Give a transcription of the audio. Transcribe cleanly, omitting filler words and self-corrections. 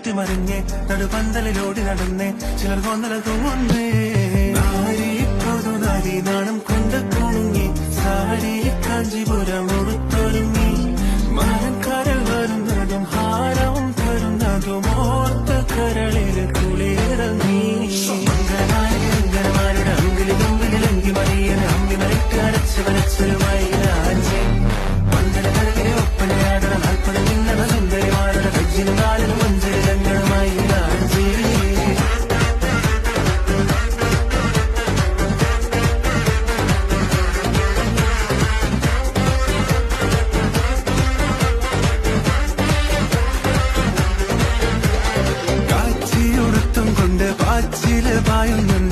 മറിഞ്ഞേ നടുപന്തലിലോടി നടന്നേ ചിലർ കൊന്നല തോന്നേ നാരി നാണം കൊണ്ട് കുണുങ്ങി സാരി കാഞ്ചിപുരം ഉടുത്തൊരുങ്ങി മരക്കരൽ വരുന്നതും ഹാരവും തരുന്നതും ഓർത്ത് കരളിൽ കുളിയിറങ്ങി അങ്കരമാരുടെ അങ്കിലി തുമ്പിലങ്കി മറിയന് അമ്പി മറിട്ട് അരച്ച് വരച്ചൊരു മൈലാഞ്ചി മന്ദര കരകിലെ ഒപ്പനയാടണ നാൽപ്പത് നിന്നത സുന്ദരിമാരുടെ കജ്ജിനും കാലിനും മഞ്ചരി രംഗണമായി ലാഞ്ചി കാച്ചിയുടുത്തും കൊണ്ട് പാച്ചില് പായുന്നുണ്ട്